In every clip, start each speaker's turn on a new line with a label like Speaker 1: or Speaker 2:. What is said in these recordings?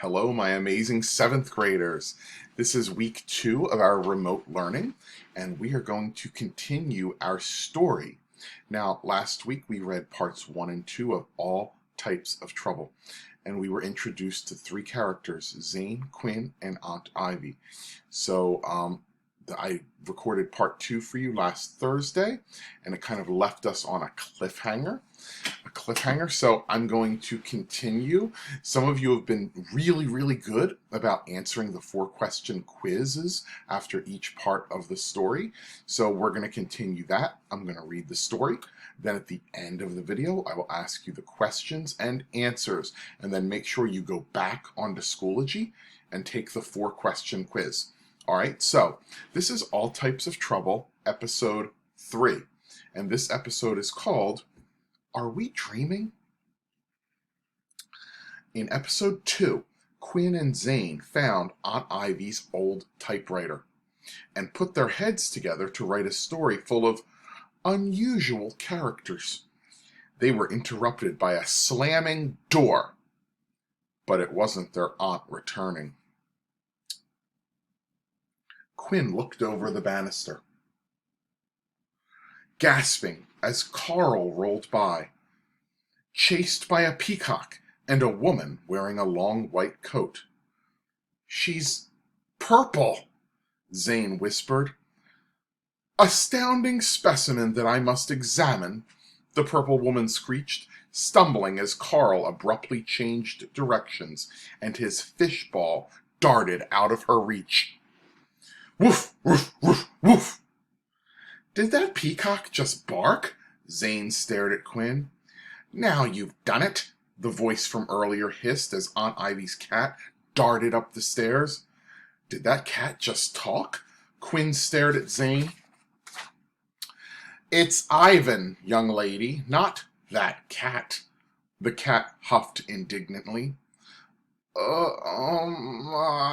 Speaker 1: Hello, my amazing 7th graders. This is week 2 of our remote learning, and we are going to continue our story. Now, last week we read parts 1 and 2 of All Types of Trouble, and we were introduced to 3 characters, Zane, Quinn, and Aunt Ivy. So, I recorded part 2 for you last Thursday, and it kind of left us on a cliffhanger. So I'm going to continue. Some of you have been really good about answering the 4-question quizzes after each part of the story. So we're going to continue that. I'm going to read the story. Then at the end of the video, I will ask you the questions and answers. And then make sure you go back onto Schoology and take the 4-question quiz. All right, so this is All Types of Trouble, episode 3. And this episode is called Are We Dreaming? In episode 2, Quinn and Zane found Aunt Ivy's old typewriter and put their heads together to write a story full of unusual characters. They were interrupted by a slamming door, but it wasn't their aunt returning. Quinn looked over the banister, gasping as Carl rolled by, chased by a peacock and a woman wearing a long white coat. "She's purple," Zane whispered. "Astounding specimen that I must examine," the purple woman screeched, stumbling as Carl abruptly changed directions and his fishball darted out of her reach. "Woof, woof, woof, woof." "Did that peacock just bark?" Zane stared at Quinn. "Now you've done it," the voice from earlier hissed as Aunt Ivy's cat darted up the stairs. "Did that cat just talk?" Quinn stared at Zane. "It's Ivan, young lady, not that cat," the cat huffed indignantly. My,"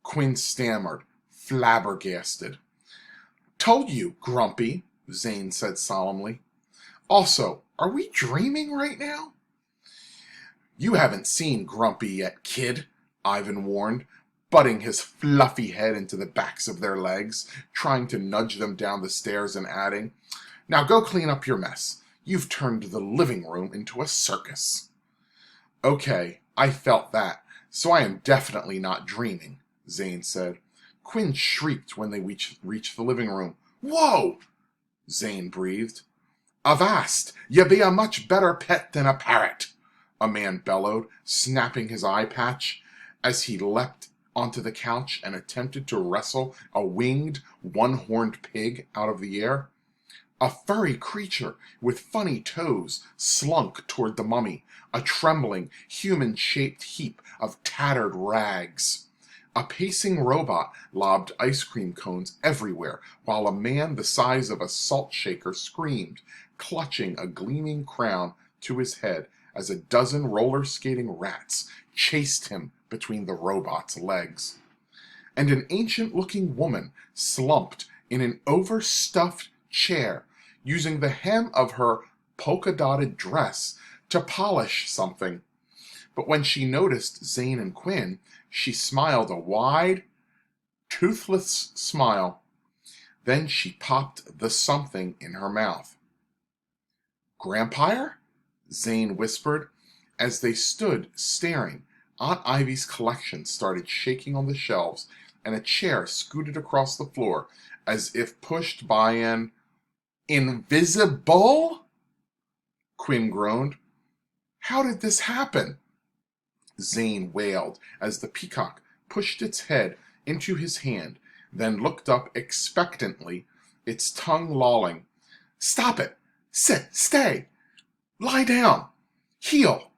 Speaker 1: Quinn stammered, flabbergasted. "Told you, Grumpy," Zane said solemnly. "Also, are we dreaming right now?" "You haven't seen Grumpy yet, kid," Ivan warned, butting his fluffy head into the backs of their legs, trying to nudge them down the stairs and adding, "Now go clean up your mess. You've turned the living room into a circus." "Okay, I felt that, so I am definitely not dreaming," Zane said. Quinn shrieked when they reached the living room. "Whoa!" Zane breathed. "Avast! You be a much better pet than a parrot," a man bellowed, snapping his eye patch as he leapt onto the couch and attempted to wrestle a winged, one-horned pig out of the air. A furry creature with funny toes slunk toward the mummy, a trembling, human-shaped heap of tattered rags. A pacing robot lobbed ice cream cones everywhere, while a man the size of a salt shaker screamed, clutching a gleaming crown to his head as a dozen roller-skating rats chased him between the robot's legs. And an ancient-looking woman slumped in an overstuffed chair, using the hem of her polka-dotted dress to polish something. But when she noticed Zane and Quinn, she smiled a wide, toothless smile. Then she popped the something in her mouth. "Grampire?" Zane whispered. As they stood staring, Aunt Ivy's collection started shaking on the shelves, and a chair scooted across the floor as if pushed by an invisible. Quinn groaned. "How did this happen?" Zane wailed as the peacock pushed its head into his hand, then looked up expectantly, its tongue lolling. "Stop it! Sit! Stay! Lie down! Heel!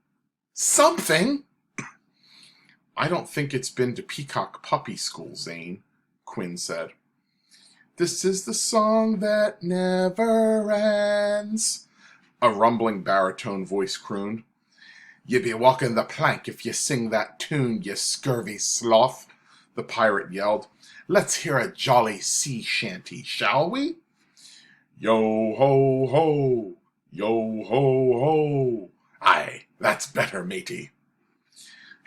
Speaker 1: Something!" "I don't think it's been to peacock puppy school, Zane," Quinn said. "This is the song that never ends," a rumbling baritone voice crooned. "You be walking the plank if you sing that tune, you scurvy sloth," the pirate yelled. "Let's hear a jolly sea shanty, shall we?" "Yo ho ho! Yo ho ho! Aye, that's better, matey."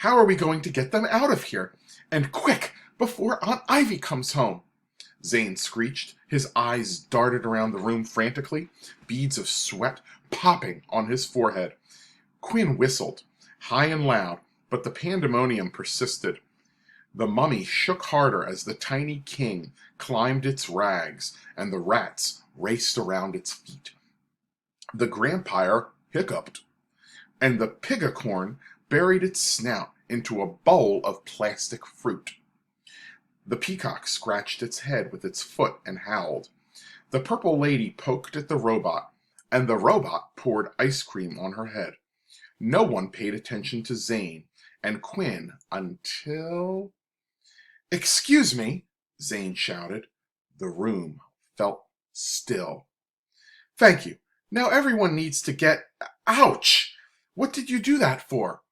Speaker 1: How are we going to get them out of here? And quick, before Aunt Ivy comes home!" Zane screeched. His eyes darted around the room frantically, beads of sweat popping on his forehead. Quinn whistled, high and loud, but the pandemonium persisted. The mummy shook harder as the tiny king climbed its rags, and the rats raced around its feet. The grampire hiccuped, and the pigacorn buried its snout into a bowl of plastic fruit. The peacock scratched its head with its foot and howled. The purple lady poked at the robot, and the robot poured ice cream on her head. No one paid attention to Zane and Quinn until... "Excuse me," Zane shouted. The room felt still. "Thank you. Now everyone needs to get... Ouch! What did you do that for?"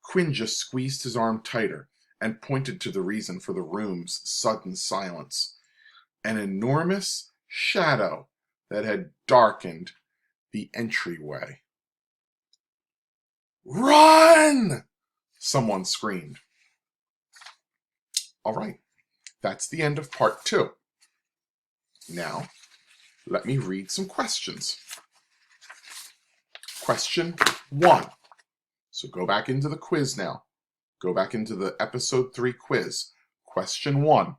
Speaker 1: Quinn just squeezed his arm tighter and pointed to the reason for the room's sudden silence. An enormous shadow that had darkened the entryway. "Run!" someone screamed. All right, that's the end of part 2. Now, let me read some questions. Question 1. So go back into the quiz now. Go back into the episode 3 quiz. Question 1.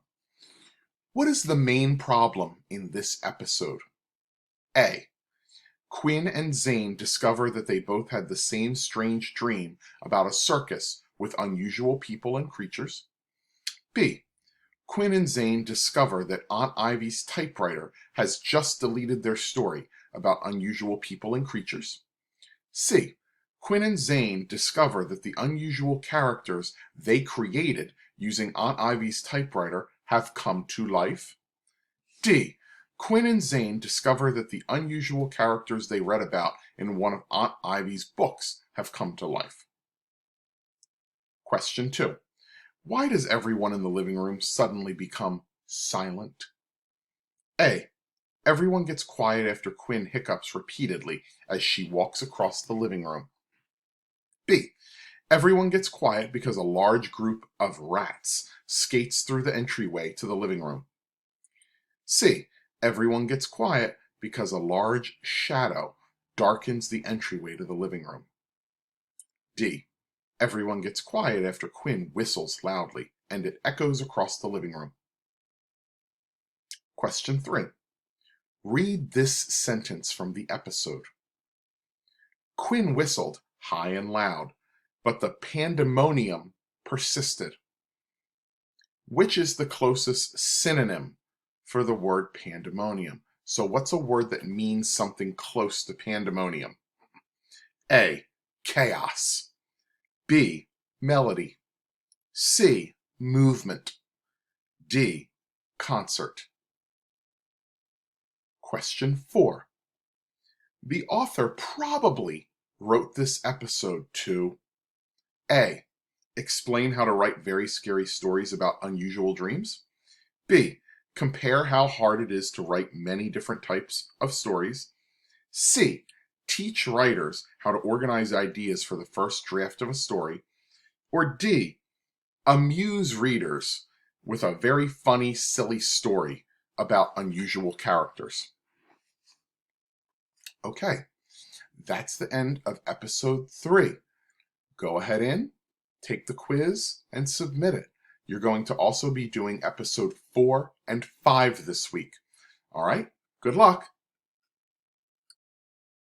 Speaker 1: What is the main problem in this episode? A. Quinn and Zane discover that they both had the same strange dream about a circus with unusual people and creatures. B. Quinn and Zane discover that Aunt Ivy's typewriter has just deleted their story about unusual people and creatures. C. Quinn and Zane discover that the unusual characters they created using Aunt Ivy's typewriter have come to life. D. Quinn and Zane discover that the unusual characters they read about in one of Aunt Ivy's books have come to life. Question 2. Why does everyone in the living room suddenly become silent? A. Everyone gets quiet after Quinn hiccups repeatedly as she walks across the living room. B. Everyone gets quiet because a large group of rats skates through the entryway to the living room. C. Everyone gets quiet because a large shadow darkens the entryway to the living room. D. Everyone gets quiet after Quinn whistles loudly, and it echoes across the living room. Question 3. Read this sentence from the episode. Quinn whistled high and loud, but the pandemonium persisted. Which is the closest synonym for the word pandemonium? So what's a word that means something close to pandemonium? A. Chaos. B. Melody. C. Movement. D. Concert. Question 4. The author probably wrote this episode to A. Explain how to write very scary stories about unusual dreams. B. Compare how hard it is to write many different types of stories. C. Teach writers how to organize ideas for the first draft of a story. Or D. Amuse readers with a very funny, silly story about unusual characters. Okay, that's the end of episode 3. Go ahead in, take the quiz, and submit it. You're going to also be doing episode 4 and 5 this week. All right, good luck.